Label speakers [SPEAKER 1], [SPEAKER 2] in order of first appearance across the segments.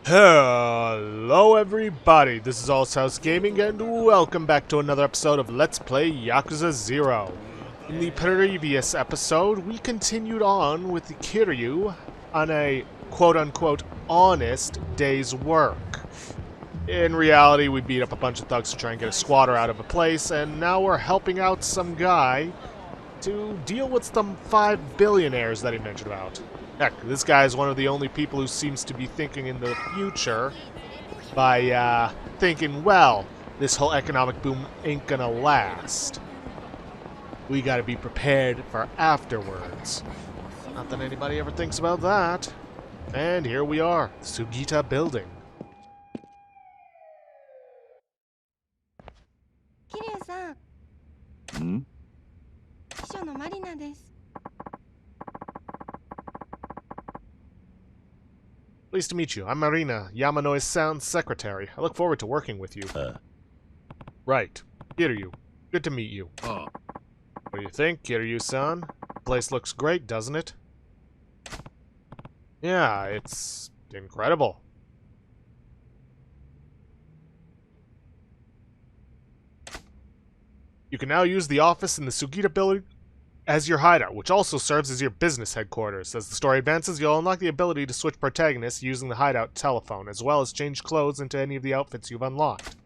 [SPEAKER 1] Hello everybody, this is House Gaming and welcome back to another episode of Let's Play Yakuza 0. In the previous episode, we continued on with the Kiryu on a quote-unquote honest day's work. In reality, we beat up a bunch of thugs to try and get a squatter out of a place, and now we're helping out some guy to deal with some 5 billionaires that he mentioned about. Heck, this guy is one of the only people who seems to be thinking in the future by, thinking, well, this whole economic boom ain't gonna last. We gotta be prepared for afterwards. Not that anybody ever thinks about that. And here we are, Sugita Building.
[SPEAKER 2] キリュウさん、
[SPEAKER 3] ん?
[SPEAKER 2] 秘書のマリナです。
[SPEAKER 1] Pleased to meet you. I'm Marina, Yamano's sound secretary. I look forward to working with you. Right. Kiryu. Good to meet you. What do you think, Kiryu-san? The place looks great, doesn't it? Yeah, it's incredible. You can now use the office in the Sugita building as your hideout, which also serves as your business headquarters. As the story advances, you'll unlock the ability to switch protagonists using the hideout telephone, as well as change clothes into any of the outfits you've unlocked.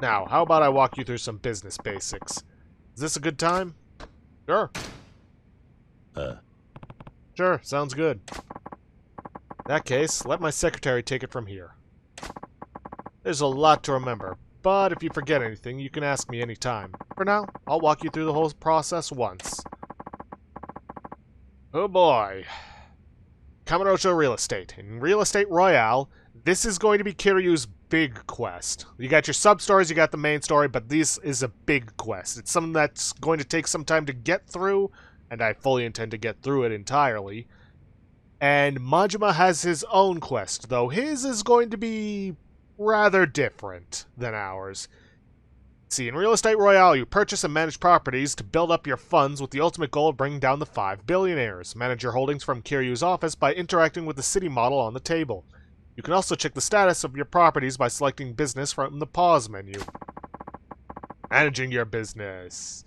[SPEAKER 1] Now, how about I walk you through some business basics? Is this a good time? Sure. Sure, sounds good. In that case, let my secretary take it from here. There's a lot to remember, but if you forget anything, you can ask me anytime. For now, I'll walk you through the whole process once. Oh boy. Kamurocho Real Estate. In Real Estate Royale, this is going to be Kiryu's big quest. You got your sub-stories, you got the main story, but this is a big quest. It's something that's going to take some time to get through, and I fully intend to get through it entirely. And Majima has his own quest, though his is going to be rather different than ours. See, in Real Estate Royale, you purchase and manage properties to build up your funds with the ultimate goal of bringing down the 5 billionaires. Manage your holdings from Kiryu's office by interacting with the city model on the table. You can also check the status of your properties by selecting business from the pause menu. Managing your business.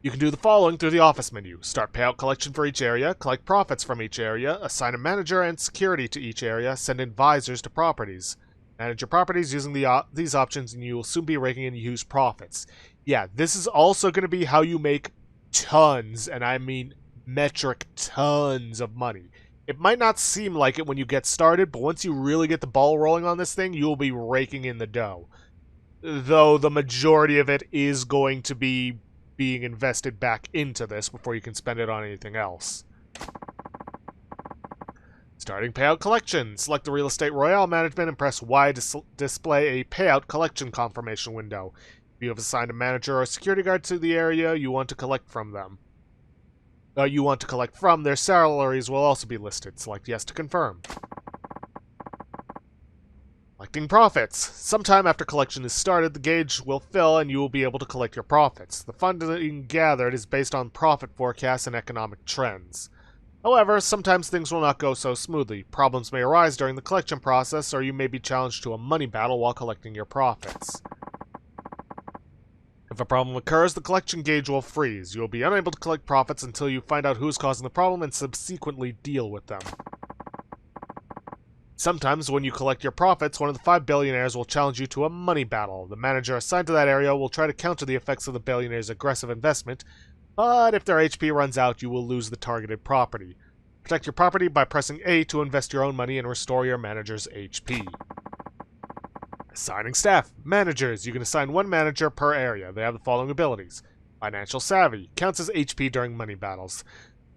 [SPEAKER 1] You can do the following through the office menu. Start payout collection for each area, collect profits from each area, assign a manager and security to each area, send advisors to properties. Manage your properties using these options and you will soon be raking in huge profits. Yeah, this is also going to be how you make tons, and I mean metric tons of money. It might not seem like it when you get started, but once you really get the ball rolling on this thing, you will be raking in the dough. Though the majority of it is going to be being invested back into this before you can spend it on anything else. Starting payout collection. Select the Real Estate Royale management and press Y to display a payout collection confirmation window. If you have assigned a manager or a security guard to the area you want to collect from them. Their salaries will also be listed. Select yes to confirm. Collecting profits. Sometime after collection is started, the gauge will fill and you will be able to collect your profits. The funding gathered is based on profit forecasts and economic trends. However, sometimes things will not go so smoothly. Problems may arise during the collection process, or you may be challenged to a money battle while collecting your profits. If a problem occurs, the collection gauge will freeze. You will be unable to collect profits until you find out who is causing the problem and subsequently deal with them. Sometimes, when you collect your profits, one of the 5 billionaires will challenge you to a money battle. The manager assigned to that area will try to counter the effects of the billionaire's aggressive investment, but if their HP runs out, you will lose the targeted property. Protect your property by pressing A to invest your own money and restore your manager's HP. Assigning staff. Managers. You can assign one manager per area. They have the following abilities. Financial Savvy. Counts as HP during money battles.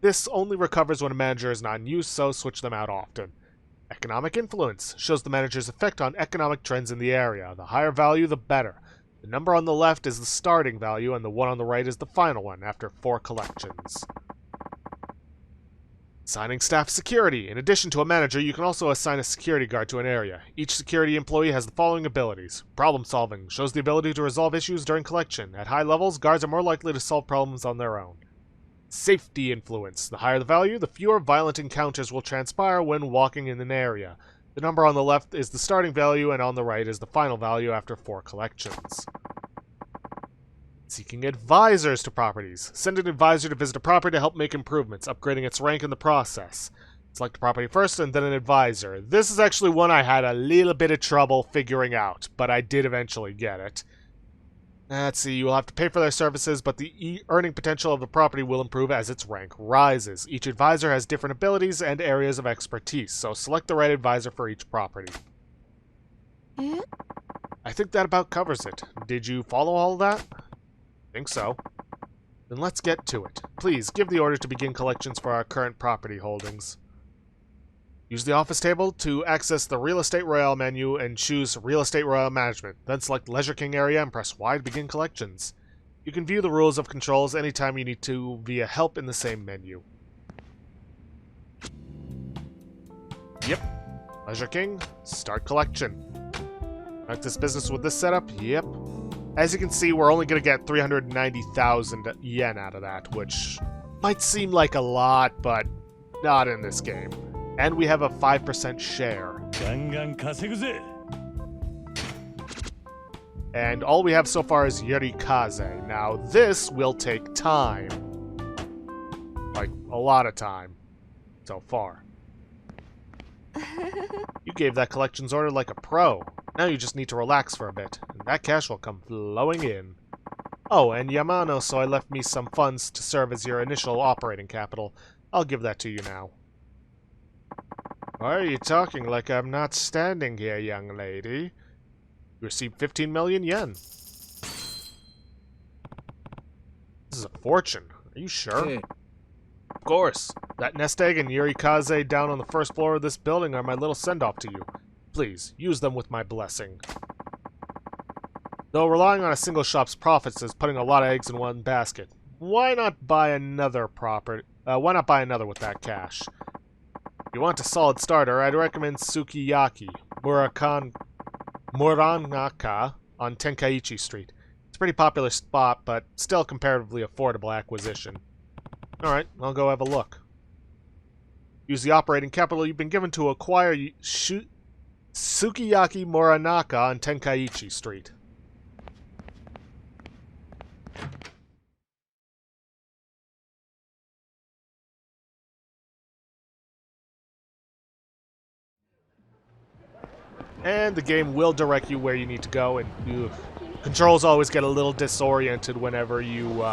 [SPEAKER 1] This only recovers when a manager is not in use, so switch them out often. Economic Influence. Shows the manager's effect on economic trends in the area. The higher value, the better. The number on the left is the starting value, and the one on the right is the final one, after 4 collections. Assigning staff security. In addition to a manager, you can also assign a security guard to an area. Each security employee has the following abilities. Problem solving. Shows the ability to resolve issues during collection. At high levels, guards are more likely to solve problems on their own. Safety influence. The higher the value, the fewer violent encounters will transpire when walking in an area. The number on the left is the starting value, and on the right is the final value after 4 collections. Seeking advisors to properties. Send an advisor to visit a property to help make improvements, upgrading its rank in the process. Select a property first and then an advisor. This is actually one I had a little bit of trouble figuring out, but I did eventually get it. Let's see, you will have to pay for their services, but the earning potential of the property will improve as its rank rises. Each advisor has different abilities and areas of expertise, so select the right advisor for each property. I think that about covers it. Did you follow all of that? I think so. Then let's get to it. Please, give the order to begin collections for our current property holdings. Use the office table to access the Real Estate Royale menu and choose Real Estate Royale Management. Then select Leisure King area and press Y to begin collections. You can view the rules of controls anytime you need to via Help in the same menu. Yep. Leisure King, start collection. Conduct this business with this setup? Yep. As you can see, we're only going to get 390,000 yen out of that, which might seem like a lot, but not in this game. And we have a 5% share. And all we have so far is Yakuza. Now, this will take time. Like, a lot of time. So far. You gave that collections order like a pro. Now you just need to relax for a bit, and that cash will come flowing in. Oh, and Yamano left me some funds to serve as your initial operating capital. I'll give that to you now. Why are you talking like I'm not standing here, young lady? You received 15 million yen. This is a fortune. Are you sure?
[SPEAKER 3] Hey.
[SPEAKER 1] Of course. That nest egg and Yurikaze down on the first floor of this building are my little send-off to you. Please, use them with my blessing. Though relying on a single shop's profits is putting a lot of eggs in one basket, why not buy another property? Why not buy another with that cash? If you want a solid starter, I'd recommend Sukiyaki Muranaka on Tenkaichi Street. It's a pretty popular spot, but still comparatively affordable acquisition. Alright, I'll go have a look. Use the operating capital you've been given to acquire Sukiyaki Muranaka on Tenkaichi Street. And the game will direct you where you need to go, and controls always get a little disoriented whenever you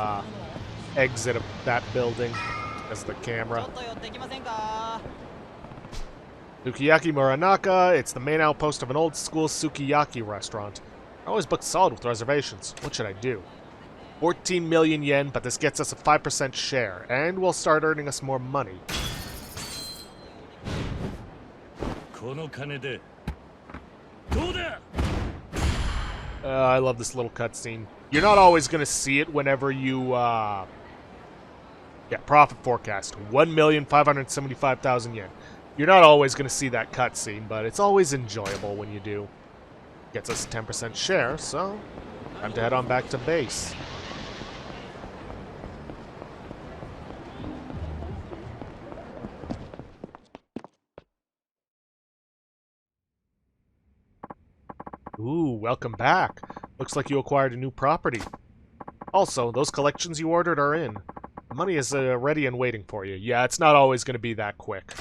[SPEAKER 1] exit that building as the camera. Sukiyaki Muranaka, it's the main outpost of an old-school sukiyaki restaurant. I always book solid with reservations. What should I do? 14 million yen, but this gets us a 5% share, and will start earning us more money. I love this little cutscene. You're not always going to see it whenever you, profit forecast. 1,575,000 yen. You're not always going to see that cutscene, but it's always enjoyable when you do. Gets us a 10% share, so time to head on back to base. Ooh, welcome back. Looks like you acquired a new property. Also, those collections you ordered are in. The money is ready and waiting for you. Yeah, it's not always going to be that quick.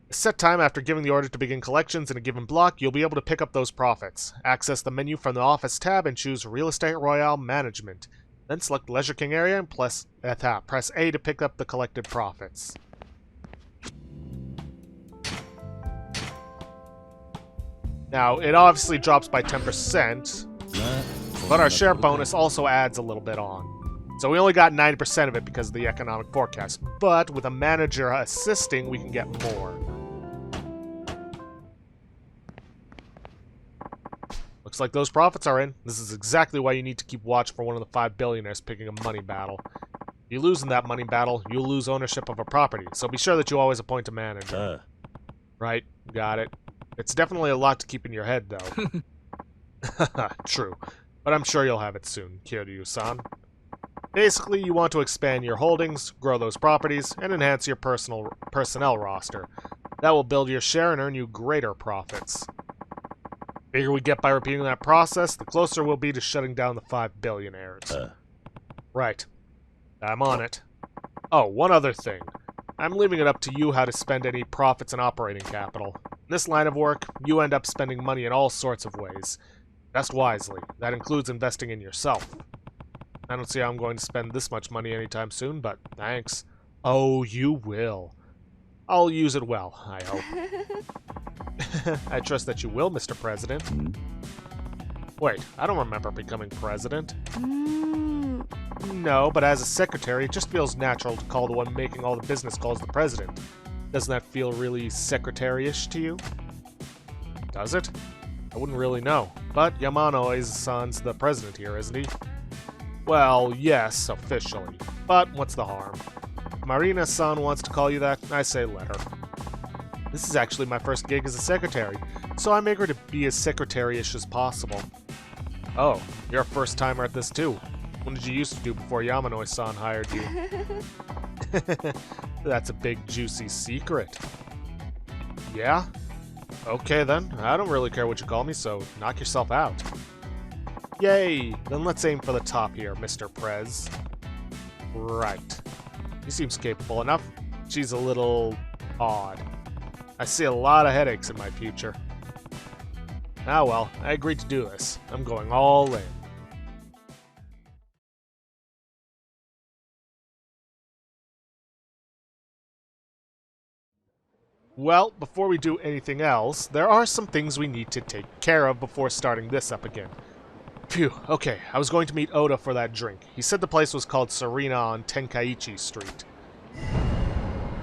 [SPEAKER 1] A set time after giving the order to begin collections in a given block, you'll be able to pick up those profits. Access the menu from the Office tab and choose Real Estate Royale Management. Then select Leisure King area and press A to pick up the collected profits. Now, it obviously drops by 10%, but our share bonus also adds a little bit on. So we only got 90% of it because of the economic forecast, but with a manager assisting, we can get more. Looks like those profits are in. This is exactly why you need to keep watch for one of the 5 billionaires picking a money battle. If you lose in that money battle, you'll lose ownership of a property, so be sure that you always appoint a manager. Right, got it. It's definitely a lot to keep in your head, though. True. But I'm sure you'll have it soon, Kiryu-san. Basically, you want to expand your holdings, grow those properties, and enhance your personnel roster. That will build your share and earn you greater profits. The bigger we get by repeating that process, the closer we'll be to shutting down the 5 billionaires. Right. I'm on it. Oh, one other thing. I'm leaving it up to you how to spend any profits and operating capital. In this line of work, you end up spending money in all sorts of ways. Invest wisely. That includes investing in yourself. I don't see how I'm going to spend this much money anytime soon, but thanks. Oh, you will. I'll use it well, I hope. I trust that you will, Mr. President. Wait, I don't remember becoming president. No, but as a secretary, it just feels natural to call the one making all the business calls the president. Doesn't that feel really secretary-ish to you? Does it? I wouldn't really know. But Yamano-san's the president here, isn't he? Well, yes, officially. But what's the harm? If Marina-san wants to call you that, I say let her. This is actually my first gig as a secretary, so I'm eager to be as secretary-ish as possible. Oh, you're a first-timer at this too. What did you used to do before Yamano-san hired you? That's a big, juicy secret. Yeah? Okay then, I don't really care what you call me, so knock yourself out. Yay! Then let's aim for the top here, Mr. Prez. Right. He seems capable enough. She's a little odd. I see a lot of headaches in my future. Ah well, I agreed to do this. I'm going all in. Well, before we do anything else, there are some things we need to take care of before starting this up again. Phew, okay, I was going to meet Oda for that drink. He said the place was called Serena on Tenkaichi Street.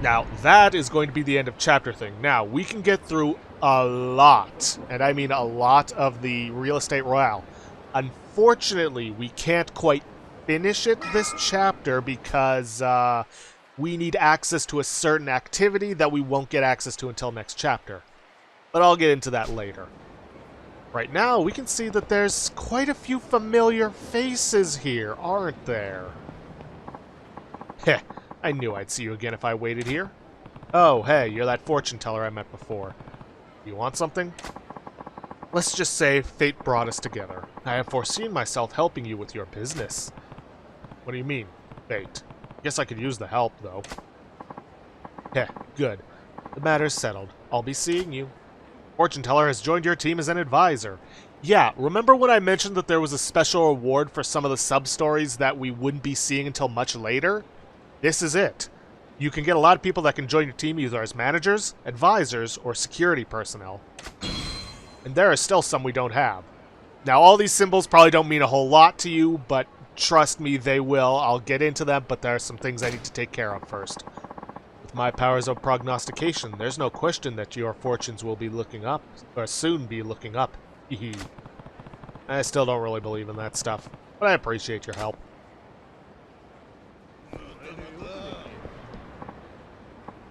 [SPEAKER 1] Now, that is going to be the end of chapter thing. Now, we can get through a lot, and I mean a lot, of the Real Estate Royale. Unfortunately, we can't quite finish it this chapter because, we need access to a certain activity that we won't get access to until next chapter. But I'll get into that later. Right now, we can see that there's quite a few familiar faces here, aren't there? Heh, I knew I'd see you again if I waited here. Oh, hey, you're that fortune teller I met before. You want something? Let's just say fate brought us together. I have foreseen myself helping you with your business. What do you mean, fate? Guess I could use the help, though. Heh, good. The matter's settled. I'll be seeing you. Fortune Teller has joined your team as an advisor. Yeah, remember when I mentioned that there was a special reward for some of the sub-stories that we wouldn't be seeing until much later? This is it. You can get a lot of people that can join your team either as managers, advisors, or security personnel. And there are still some we don't have. Now, all these symbols probably don't mean a whole lot to you, but trust me, they will. I'll get into them, but there are some things I need to take care of first. With my powers of prognostication, there's no question that your fortunes will be looking up, or soon be looking up. Hehe. I still don't really believe in that stuff, but I appreciate your help.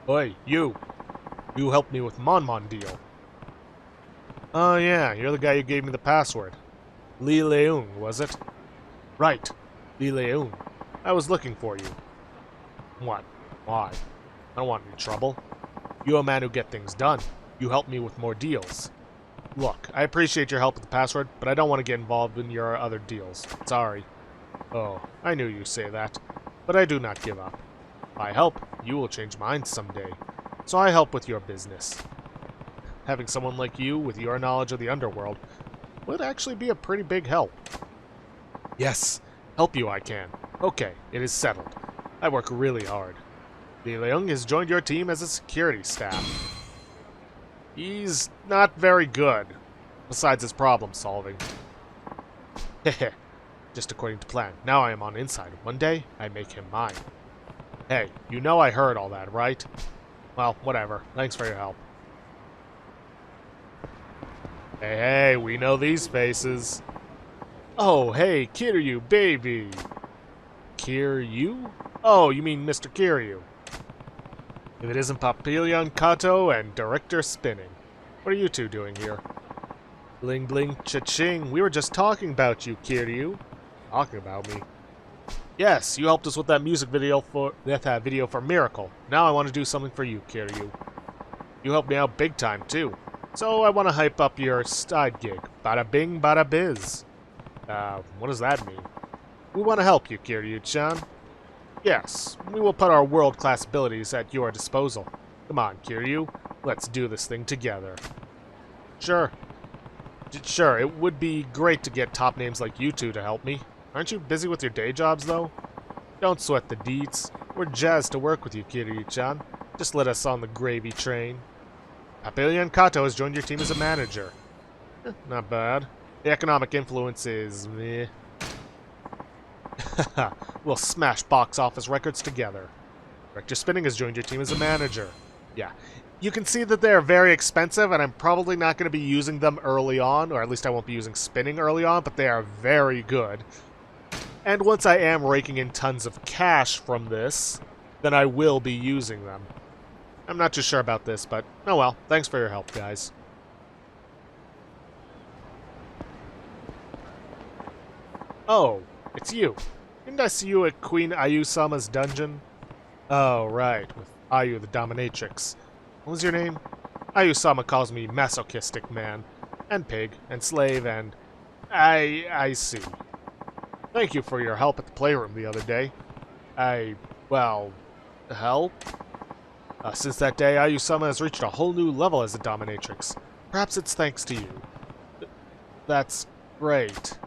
[SPEAKER 1] Oi, you. You helped me with Mon deal. Oh yeah, you're the guy who gave me the password. Li Leung, was it? Right. Li Leung. I was looking for you. What? Why? I don't want any trouble. You're a man who get things done. You help me with more deals. Look, I appreciate your help with the password, but I don't want to get involved in your other deals. Sorry. Oh, I knew you'd say that. But I do not give up. If I help, you will change minds someday. So I help with your business. Having someone like you with your knowledge of the underworld would actually be a pretty big help. Yes, help you I can. Okay, it is settled. I work really hard. Li Leung has joined your team as a security staff. He's not very good, besides his problem solving. Heh, just according to plan. Now I am on inside. One day, I make him mine. Hey, you know I heard all that, right? Well, whatever. Thanks for your help. Hey, we know these faces. Oh, hey, Kiryu, baby. Kiryu? Oh, you mean Mr. Kiryu. If it isn't Papillon Kato and Director Spinning. What are you two doing here? Bling bling cha-ching. We were just talking about you, Kiryu. Talking about me? Yes, you helped us with that music video for Miracle. Now I want to do something for you, Kiryu. You helped me out big time, too. So I want to hype up your side gig. Bada bing, bada biz. What does that mean? We want to help you, Kiryu-chan. Yes, we will put our world-class abilities at your disposal. Come on, Kiryu. Let's do this thing together. Sure. Sure, it would be great to get top names like you two to help me. Aren't you busy with your day jobs, though? Don't sweat the deets. We're jazzed to work with you, Kiryu-chan. Just let us on the gravy train. Papillion Kato has joined your team as a manager. Not bad. The economic influence is meh. We'll smash box office records together. Rector Spinning has joined your team as a manager. Yeah. You can see that they are very expensive, and I'm probably not going to be using them early on, or at least I won't be using Spinning early on, but they are very good. And once I am raking in tons of cash from this, then I will be using them. I'm not too sure about this, but oh well. Thanks for your help, guys. Oh, it's you. Didn't I see you at Queen Ayu-sama's dungeon? Oh, right, with Ayu the dominatrix. What was your name? Ayu-sama calls me masochistic man, and pig, and slave, and... I see. Thank you for your help at the playroom the other day. Well, help? Since that day, Ayu-sama has reached a whole new level as a dominatrix. Perhaps it's thanks to you. That's great.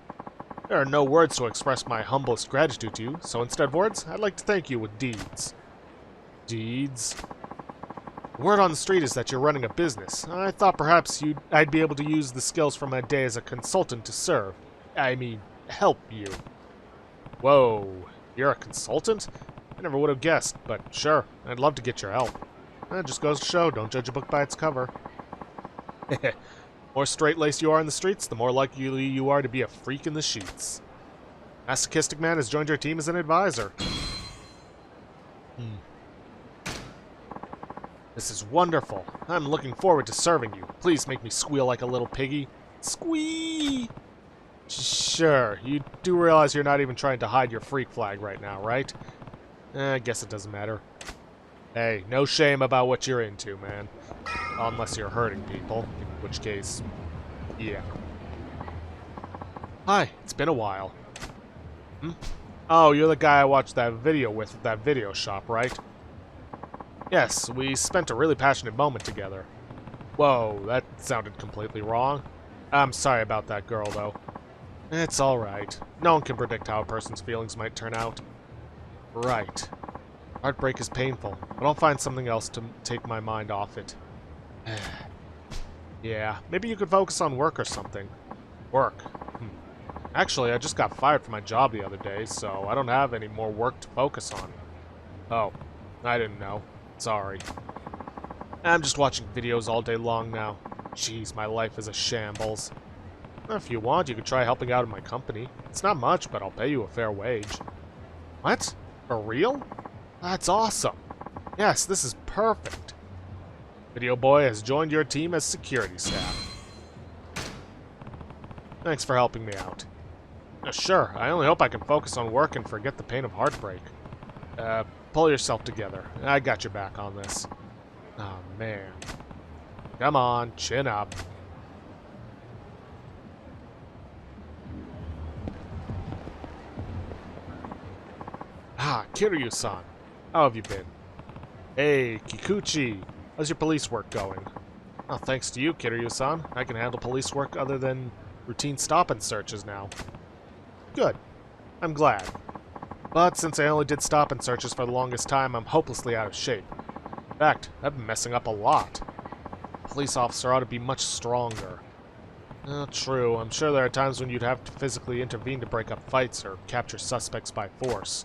[SPEAKER 1] There are no words to express my humblest gratitude to you, so instead of words, I'd like to thank you with deeds. Deeds? The word on the street is that you're running a business. I thought perhaps I'd be able to use the skills from my day as a consultant to serve. I mean, help you. Whoa, you're a consultant? I never would have guessed, but sure, I'd love to get your help. It just goes to show, don't judge a book by its cover. The more straight-laced you are in the streets, the more likely you are to be a freak in the sheets. Masochistic Man has joined your team as an advisor. This is wonderful. I'm looking forward to serving you. Please make me squeal like a little piggy. Squee! Sure, you do realize you're not even trying to hide your freak flag right now, right? I guess it doesn't matter. Hey, no shame about what you're into, man. Unless you're hurting people, in which case, yeah. Hi, it's been a while. Oh, you're the guy I watched that video with at that video shop, right? Yes, we spent a really passionate moment together. Whoa, that sounded completely wrong. I'm sorry about that girl, though. It's alright. No one can predict how a person's feelings might turn out. Right. Heartbreak is painful, but I'll find something else to take my mind off it. Yeah, maybe you could focus on work or something. Work? Actually, I just got fired from my job the other day, so I don't have any more work to focus on. Oh, I didn't know. Sorry. I'm just watching videos all day long now. Jeez, my life is a shambles. If you want, you could try helping out in my company. It's not much, but I'll pay you a fair wage. What? For real? That's awesome. Yes, this is perfect. Video Boy has joined your team as security staff. Thanks for helping me out. Sure, I only hope I can focus on work and forget the pain of heartbreak. Pull yourself together. I got your back on this. Oh, man. Come on, chin up. Ah, Kiryu-san. How have you been? Hey, Kikuchi. How's your police work going? Oh, thanks to you, Kiryu-san. I can handle police work other than routine stop-and searches now. Good. I'm glad. But since I only did stop-and searches for the longest time, I'm hopelessly out of shape. In fact, I've been messing up a lot. A police officer ought to be much stronger. True. I'm sure there are times when you'd have to physically intervene to break up fights or capture suspects by force.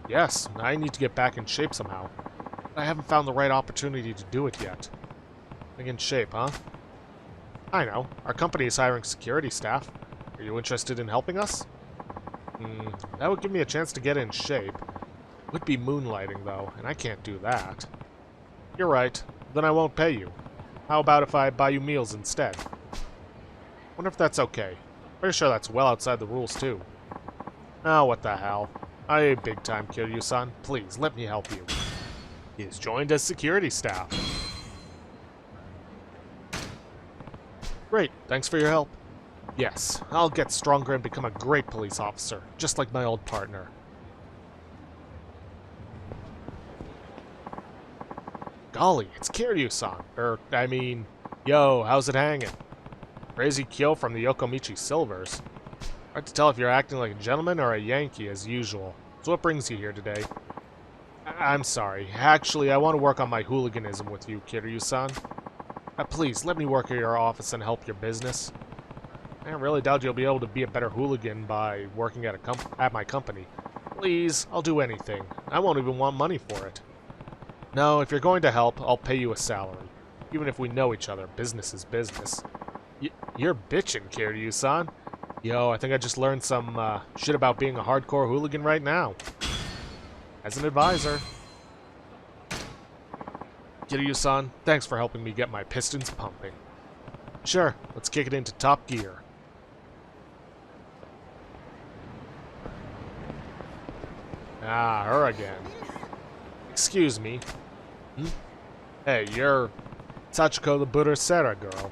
[SPEAKER 1] Yes, I need to get back in shape somehow. But I haven't found the right opportunity to do it yet. Getting in shape, huh? I know. Our company is hiring security staff. Are you interested in helping us? That would give me a chance to get in shape. Would be moonlighting, though, and I can't do that. You're right. Then I won't pay you. How about if I buy you meals instead? Wonder if that's okay. Pretty sure that's well outside the rules, too. Oh, what the hell. Aye, big time, Kiryu-san. Please, let me help you. He is joined as security staff. Great, thanks for your help. Yes, I'll get stronger and become a great police officer, just like my old partner. Golly, it's Kiryu-san. Yo, how's it hanging? Crazy Kyo from the Yokomichi Silvers. Hard to tell if you're acting like a gentleman or a Yankee, as usual. So what brings you here today? I'm sorry. Actually, I want to work on my hooliganism with you, Kiryu-san. Please, let me work at your office and help your business. I really doubt you'll be able to be a better hooligan by working at my company. Please, I'll do anything. I won't even want money for it. No, if you're going to help, I'll pay you a salary. Even if we know each other, business is business. You're bitching, Kiryu-san. Yo, I think I just learned some shit about being a hardcore hooligan right now. As an advisor. Kiryu-san, thanks for helping me get my pistons pumping. Sure, let's kick it into top gear. Ah, her again. Excuse me. Hey, you're Sachiko the Burusera girl.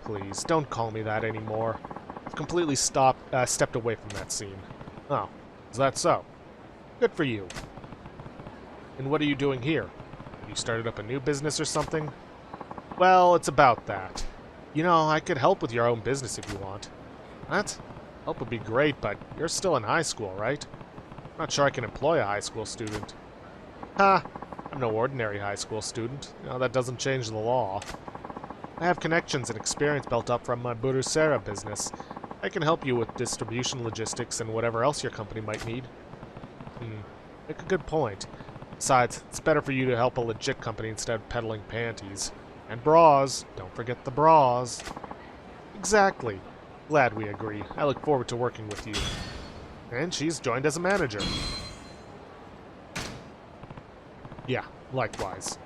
[SPEAKER 1] Please, don't call me that anymore. I've completely stepped away from that scene. Oh, is that so? Good for you. And what are you doing here? You started up a new business or something? Well, it's about that. You know, I could help with your own business if you want. What? Help would be great, but you're still in high school, right? I'm not sure I can employ a high school student. Ha! I'm no ordinary high school student. You know, that doesn't change the law. I have connections and experience built up from my Burusera business. I can help you with distribution logistics and whatever else your company might need. Make a good point. Besides, it's better for you to help a legit company instead of peddling panties. And bras. Don't forget the bras. Exactly. Glad we agree. I look forward to working with you. And she's joined as a manager. Yeah, likewise.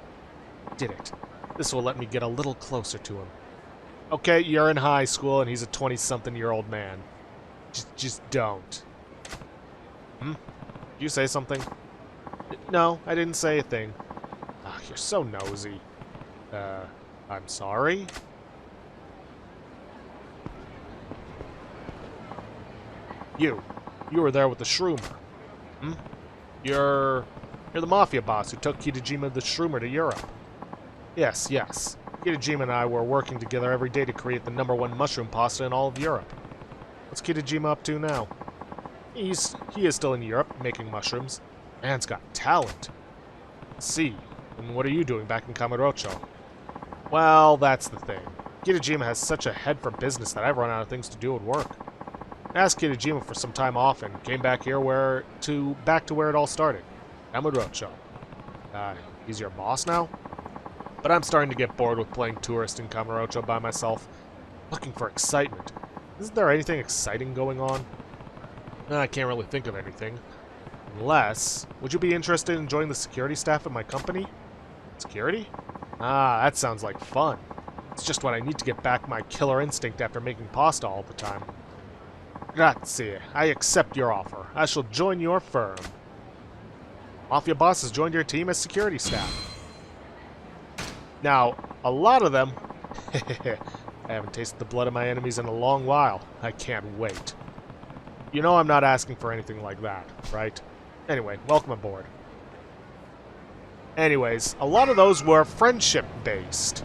[SPEAKER 1] Did it. This will let me get a little closer to him. Okay, you're in high school and he's a 20-something-year-old man. Just don't. Did you say something? No, I didn't say a thing. Ah, you're so nosy. I'm sorry? You were there with the Shroomer. You're the Mafia boss who took Kitajima the Shroomer to Europe. Yes. Kitajima and I were working together every day to create the #1 mushroom pasta in all of Europe. What's Kitajima up to now? He is still in Europe, making mushrooms. Man's got talent. Let's see. And what are you doing back in Kamurocho? Well, that's the thing. Kitajima has such a head for business that I've run out of things to do at work. I asked Kitajima for some time off and came back here back to where it all started. Kamurocho. He's your boss now? But I'm starting to get bored with playing tourist in Kamurocho by myself. Looking for excitement. Isn't there anything exciting going on? I can't really think of anything. Unless, would you be interested in joining the security staff at my company? Security? Ah, that sounds like fun. It's just what I need to get back my killer instinct after making pasta all the time. Grazie. I accept your offer. I shall join your firm. Mafia boss has joined your team as security staff. Now, a lot of them... I haven't tasted the blood of my enemies in a long while. I can't wait. You know I'm not asking for anything like that, right? Anyway, welcome aboard. Anyways, a lot of those were friendship-based.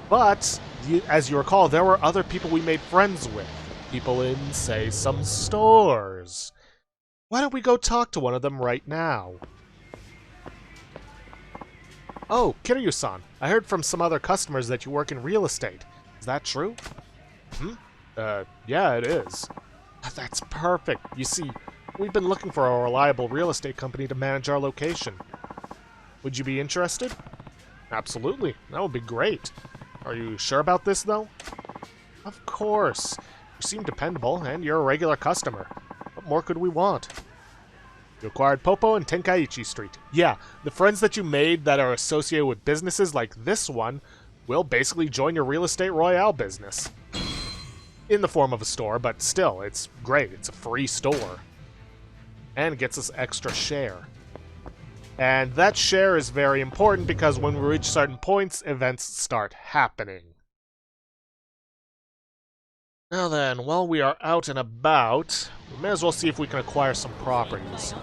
[SPEAKER 1] But, as you recall, there were other people we made friends with. People in, say, some stores. Why don't we go talk to one of them right now? Oh, Kiryu-san, I heard from some other customers that you work in real estate. Is that true? Yeah, it is. That's perfect. You see, we've been looking for a reliable real estate company to manage our location. Would you be interested? Absolutely. That would be great. Are you sure about this, though? Of course. You seem dependable, and you're a regular customer. What more could we want? You acquired Popo and Tenkaichi Street. Yeah, the friends that you made that are associated with businesses like this one will basically join your real estate Royale business. In the form of a store, but still, it's great. It's a free store. And it gets us extra share. And that share is very important because when we reach certain points, events start happening. Now then, while we are out and about, we may as well see if we can acquire some properties.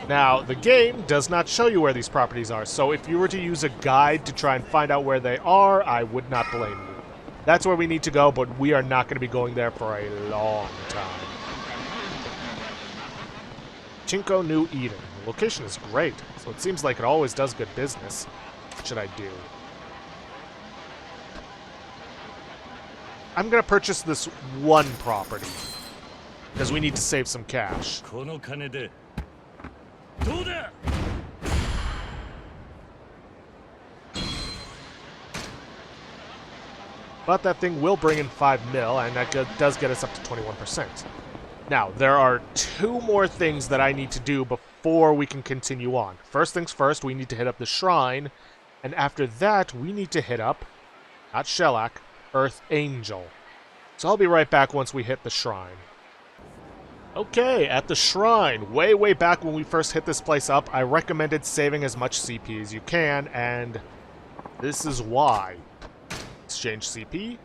[SPEAKER 1] Now, the game does not show you where these properties are, so if you were to use a guide to try and find out where they are, I would not blame you. That's where we need to go, but we are not going to be going there for a long time. Chinko New Eden. The location is great, so it seems like it always does good business. What should I do? I'm going to purchase this one property, because we need to save some cash. But that thing will bring in 5 mil, and that does get us up to 21%. Now, there are 2 more things that I need to do before we can continue on. First things first, we need to hit up the shrine, and after that, we need to hit up, not Shellac, Earth Angel. So I'll be right back once we hit the shrine. Okay, at the shrine, way back when we first hit this place up, I recommended saving as much CP as you can, and this is why. Exchange CP.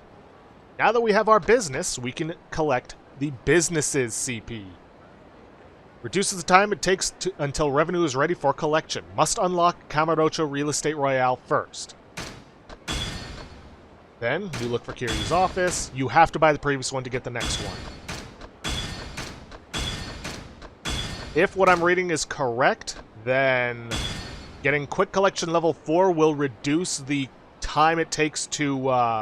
[SPEAKER 1] Now that we have our business, we can collect the business's CP. Reduces the time it takes until revenue is ready for collection. Must unlock Kamurocho Real Estate Royale first. Then, you look for Kiryu's office. You have to buy the previous one to get the next one. If what I'm reading is correct, then getting Quick Collection level 4 will reduce the time it takes to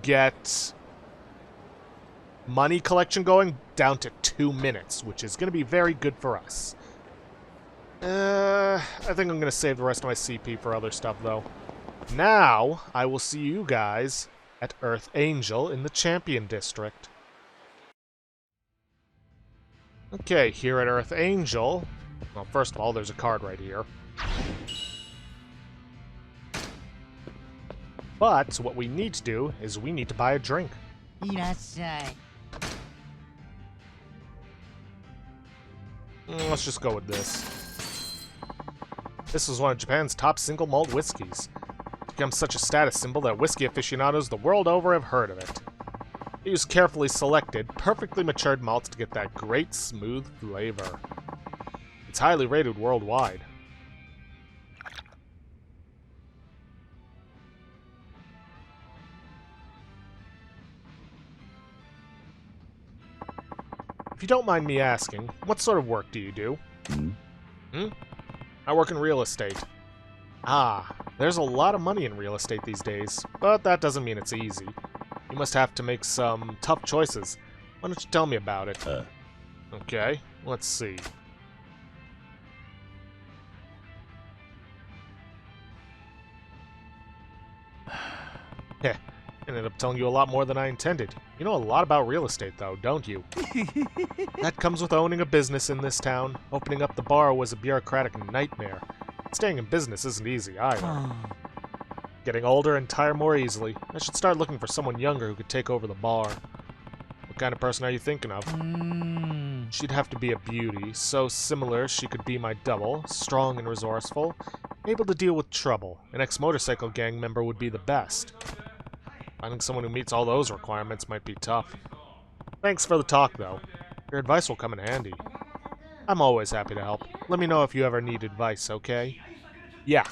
[SPEAKER 1] get money collection going down to 2 minutes, which is going to be very good for us. I think I'm going to save the rest of my CP for other stuff, though. Now, I will see you guys at Earth Angel in the Champion District. Okay, here at Earth Angel... Well, first of all, there's a card right here. But what we need to do is we need to buy a drink. Let's just go with this. This is one of Japan's top single malt whiskeys. It's become such a status symbol that whiskey aficionados the world over have heard of it. They use carefully selected, perfectly matured malts to get that great, smooth flavor. It's highly rated worldwide. If you don't mind me asking, what sort of work do you do? I work in real estate. Ah, there's a lot of money in real estate these days, but that doesn't mean it's easy. You must have to make some tough choices. Why don't you tell me about it? Okay, let's see. Heh, ended up telling you a lot more than I intended. You know a lot about real estate, though, don't you? That comes with owning a business in this town. Opening up the bar was a bureaucratic nightmare. Staying in business isn't easy, either. Getting older and tire more easily. I should start looking for someone younger who could take over the bar. What kind of person are you thinking of? She'd have to be a beauty, so similar she could be my double, strong and resourceful, able to deal with trouble. An ex-motorcycle gang member would be the best. Finding someone who meets all those requirements might be tough. Thanks for the talk, though. Your advice will come in handy. I'm always happy to help. Let me know if you ever need advice, okay? Yeah.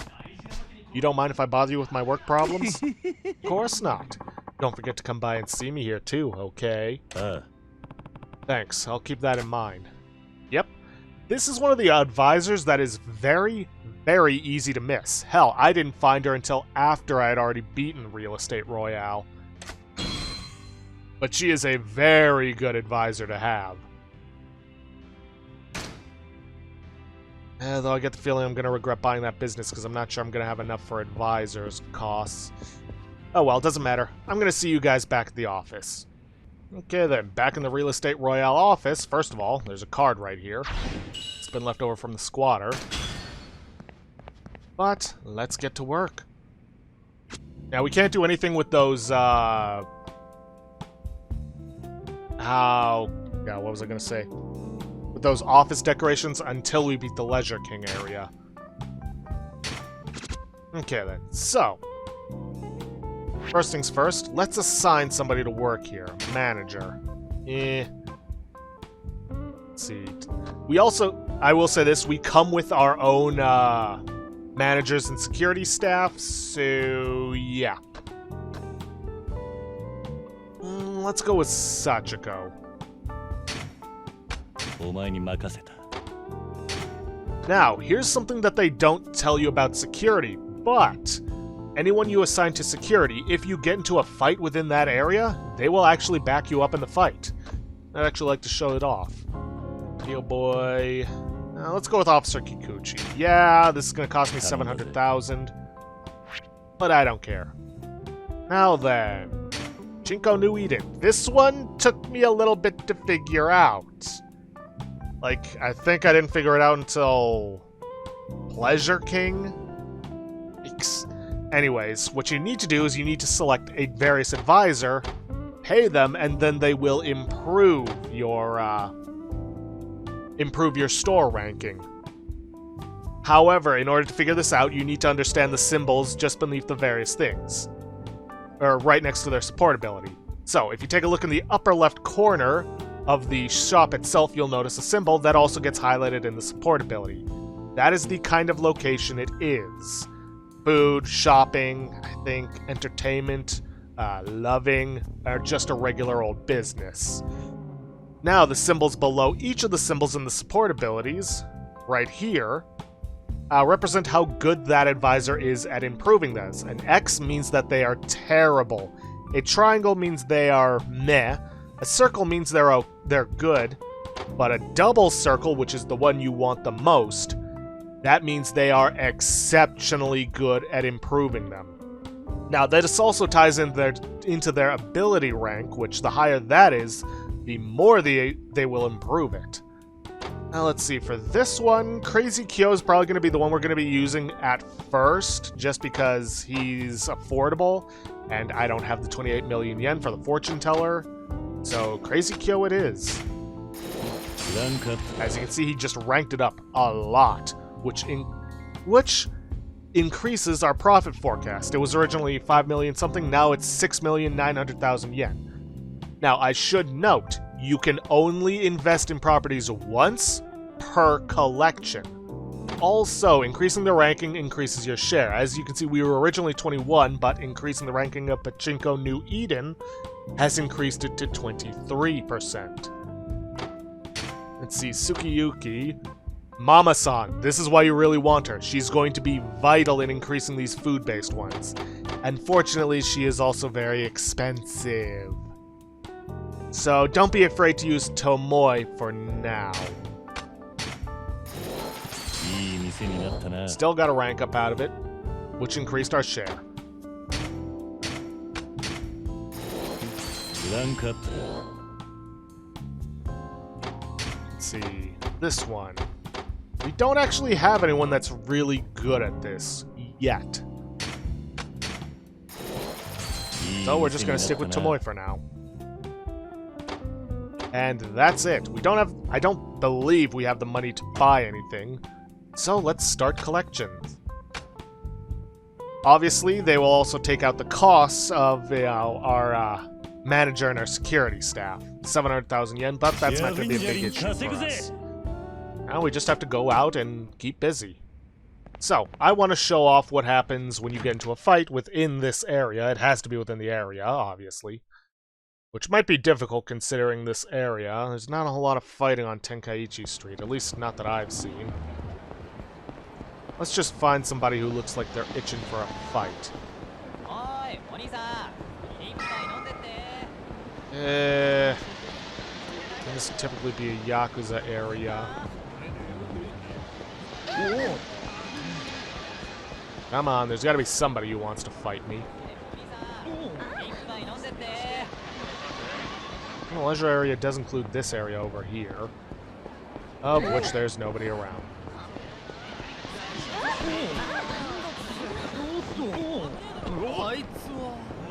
[SPEAKER 1] You don't mind if I bother you with my work problems? Of course not. Don't forget to come by and see me here, too, okay? Thanks. I'll keep that in mind. Yep. This is one of the advisors that is very, very easy to miss. Hell, I didn't find her until after I had already beaten Real Estate Royale. But she is a very good advisor to have. Though I get the feeling I'm going to regret buying that business because I'm not sure I'm going to have enough for advisors' costs. Oh well, doesn't matter. I'm going to see you guys back at the office. Okay then, back in the Real Estate Royale office, first of all, there's a card right here. It's been left over from the squatter. But, let's get to work. Now, we can't do anything with those, yeah, what was I going to say? With those office decorations until we beat the Leisure King area. Okay then, so. First things first, let's assign somebody to work here. Manager. Let's see. We also, I will say this, we come with our own managers and security staff, so yeah. Let's go with Sachiko. Now, here's something that they don't tell you about security, but anyone you assign to security, if you get into a fight within that area, they will actually back you up in the fight. I'd actually like to show it off. Deal boy. Let's go with Officer Kikuchi. Yeah, this is going to cost me 700,000, but I don't care. Now then, Chinko New Eden. This one took me a little bit to figure out. Like, I think I didn't figure it out until Pleasure King. Anyways, what you need to do is you need to select a various advisor, pay them, and then they will improve your store ranking. However, in order to figure this out, you need to understand the symbols just beneath the various things, or right next to their support ability. So, if you take a look in the upper left corner of the shop itself, you'll notice a symbol that also gets highlighted in the support ability. That is the kind of location it is. Food, shopping, I think, entertainment, loving, or just a regular old business. Now, the symbols below each of the symbols in the support abilities, right here, represent how good that advisor is at improving this. An X means that they are terrible. A triangle means they are meh. A circle means they're good. But a double circle, which is the one you want the most, that means they are exceptionally good at improving them. Now, this also ties into their ability rank, which the higher that is, the more they will improve it. Now, let's see. For this one, Crazy Kyo is probably going to be the one we're going to be using at first, just because he's affordable, and I don't have the 28 million yen for the fortune teller. So, Crazy Kyo it is. As you can see, he just ranked it up a lot, which increases our profit forecast. It was originally 5 million something, now it's 6,900,000 yen. Now, I should note, you can only invest in properties once per collection. Also, increasing the ranking increases your share. As you can see, we were originally 21, but increasing the ranking of Pachinko New Eden has increased it to 23%. Let's see, Tsukiyuki. Mama-san, this is why you really want her. She's going to be vital in increasing these food-based ones. Unfortunately, she is also very expensive. So don't be afraid to use Tomoe for now. Still got a rank up out of it, which increased our share. Let's see, this one. We don't actually have anyone that's really good at this yet. So we're just going to stick with Tomoe for now. And that's it. I don't believe we have the money to buy anything. So let's start collections. Obviously, they will also take out the costs of our manager and our security staff. 700,000 yen, but that's not going to be a big issue for us. Now we just have to go out and keep busy. So, I want to show off what happens when you get into a fight within this area. It has to be within the area, obviously. Which might be difficult considering this area. There's not a whole lot of fighting on Tenkaichi Street, at least not that I've seen. Let's just find somebody who looks like they're itching for a fight. This would typically be a Yakuza area. Come on, there's gotta be somebody who wants to fight me. The leisure area does include this area over here, of which there's nobody around.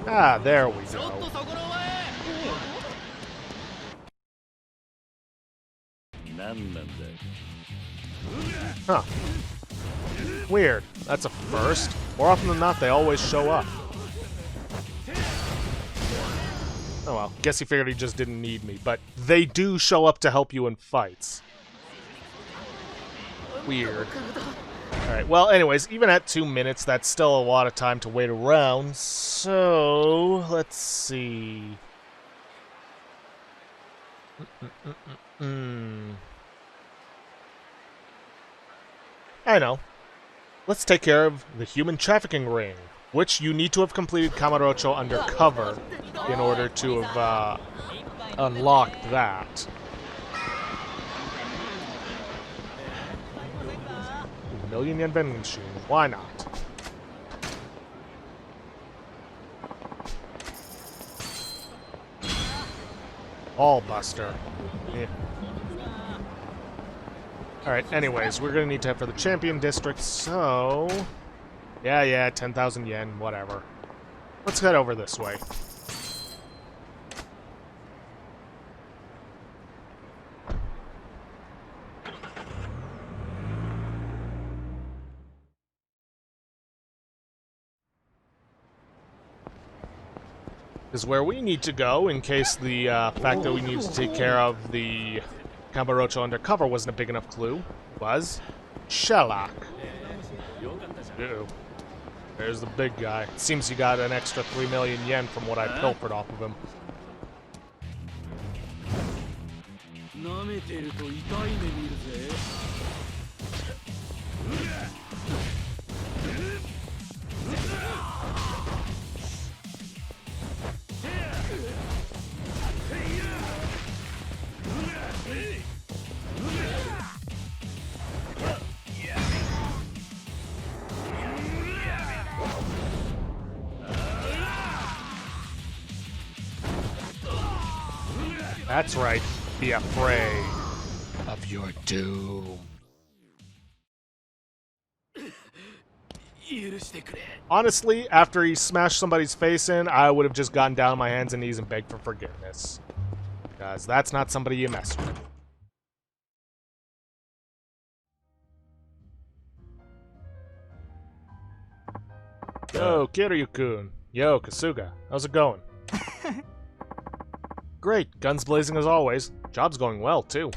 [SPEAKER 1] Ah, there we go. Huh. Weird. That's a first. More often than not, they always show up. Oh well, guess he figured he just didn't need me, but they do show up to help you in fights. Weird. Alright, well, anyways, even at 2 minutes, that's still a lot of time to wait around, so... let's see... I know. Let's take care of the human trafficking ring, which you need to have completed Kamurocho undercover in order to have unlocked that. Million yen vending machine, why not? Ball buster. Yeah. Alright, anyways, we're gonna need to head for the champion district, so... Yeah, 10,000 yen, whatever. Let's head over this way. Is where we need to go in case the fact that we need to take care of the Kamurocho undercover wasn't a big enough clue. Was Sherlock. Uh-oh. There's the big guy. Seems he got an extra 3 million yen from what I pilfered off of him. That's right. Be afraid of your doom. Honestly, after he smashed somebody's face in, I would have just gotten down on my hands and knees and begged for forgiveness. Because that's not somebody you mess with. Yo, Kiryu-kun. Yo, Kasuga. How's it going? Great. Guns blazing as always. Job's going well, too.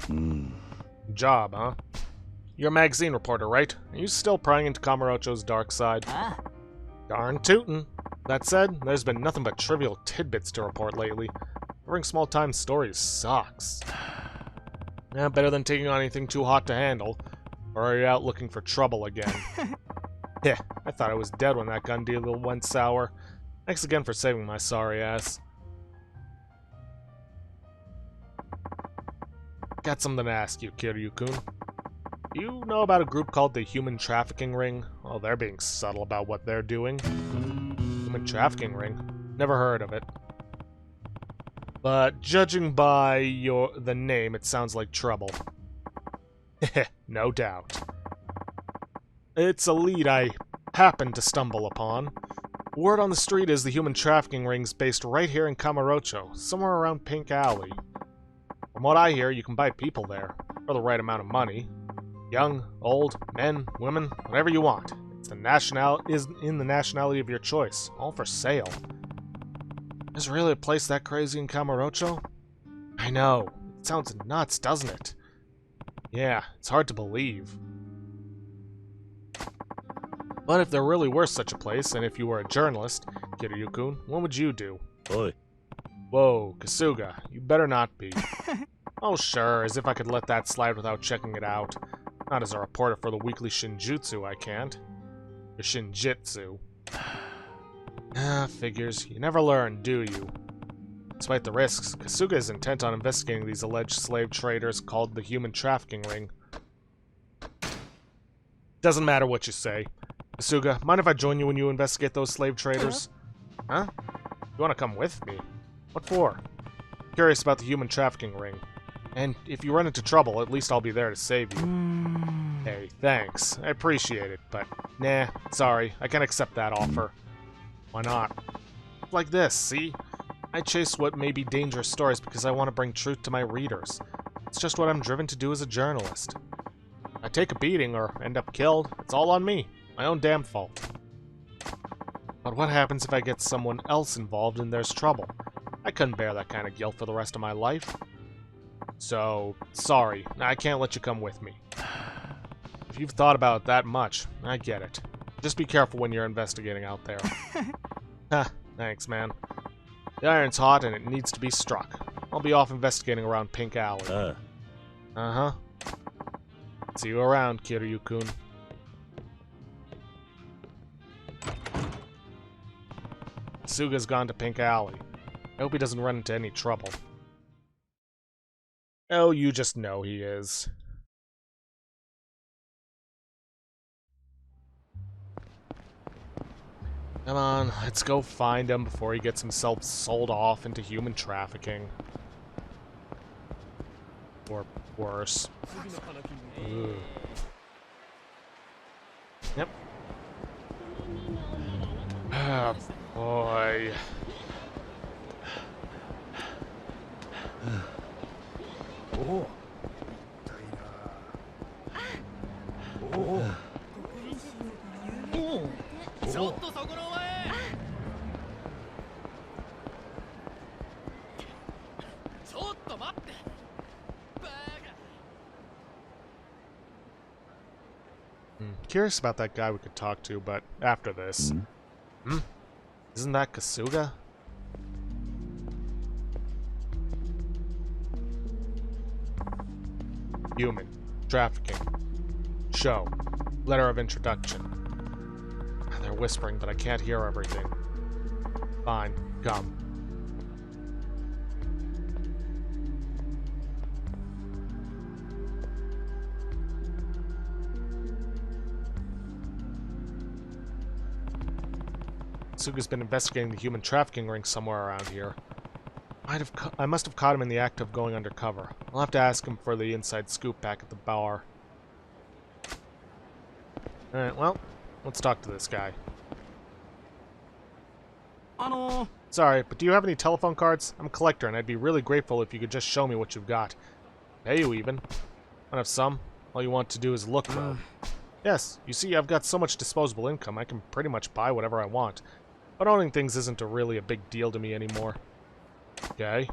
[SPEAKER 1] Job, huh? You're a magazine reporter, right? Are you still prying into Kamurocho's dark side? Darn tootin'. That said, there's been nothing but trivial tidbits to report lately. Covering small-time stories sucks. Yeah, better than taking on anything too hot to handle. Or are you out looking for trouble again? Yeah, I thought I was dead when that gun deal went sour. Thanks again for saving my sorry ass. Got something to ask you, Kiryu-kun. Do you know about a group called the Human Trafficking Ring? Oh, they're being subtle about what they're doing. Human Trafficking Ring? Never heard of it. But judging by the name, it sounds like trouble. No doubt. It's a lead I happened to stumble upon. Word on the street is the Human Trafficking Ring's based right here in Kamurocho, somewhere around Pink Alley. From what I hear, you can buy people there, for the right amount of money. Young, old, men, women, whatever you want. It's in the nationality of your choice, all for sale. There's really a place that crazy in Kamurocho? I know. It sounds nuts, doesn't it? Yeah, it's hard to believe. But if there really were such a place, and if you were a journalist, Kiryu-kun, what would you do?
[SPEAKER 3] Oi.
[SPEAKER 1] Whoa, Kasuga, you better not be. Oh sure, as if I could let that slide without checking it out. Not as a reporter for the weekly Shinjutsu, I can't. Or Shinjitsu. Figures. You never learn, do you? Despite the risks, Kasuga is intent on investigating these alleged slave traders called the Human Trafficking Ring. Doesn't matter what you say. Kasuga, mind if I join you when you investigate those slave traders? Huh? You want to come with me? What for? Curious about the Human Trafficking Ring. And if you run into trouble, at least I'll be there to save you. Hey, thanks. I appreciate it, but nah, sorry. I can't accept that offer. Why not? Like this, see? I chase what may be dangerous stories because I want to bring truth to my readers. It's just what I'm driven to do as a journalist. If I take a beating or end up killed, it's all on me. My own damn fault. But what happens if I get someone else involved and there's trouble? I couldn't bear that kind of guilt for the rest of my life. So, sorry, I can't let you come with me. If you've thought about it that much, I get it. Just be careful when you're investigating out there. Ha, thanks, man. The iron's hot and it needs to be struck. I'll be off investigating around Pink Alley. Uh-huh. See you around, Kiryu-kun. Suga's gone to Pink Alley. I hope he doesn't run into any trouble. Oh, you just know he is. Come on, let's go find him before he gets himself sold off into human trafficking. Or worse. Ugh. Yep. Ah, boy.
[SPEAKER 3] Oh. Oh.
[SPEAKER 4] ちょっとそこのお前ちょっと待ってバカ
[SPEAKER 1] Curious about that guy we could talk to, but after this. Isn't that Kasuga? Human. Trafficking. Show. Letter of introduction. They're whispering, but I can't hear everything. Fine. Come. Suga's been investigating the human trafficking ring somewhere around here. I must have caught him in the act of going undercover. I'll have to ask him for the inside scoop back at the bar. Alright, well, let's talk to this guy. Sorry, but do you have any telephone cards? I'm a collector, and I'd be really grateful if you could just show me what you've got. Pay you even. I have some. All you want to do is look, though. Yes, you see, I've got so much disposable income, I can pretty much buy whatever I want. But owning things isn't really a big deal to me anymore. Okay.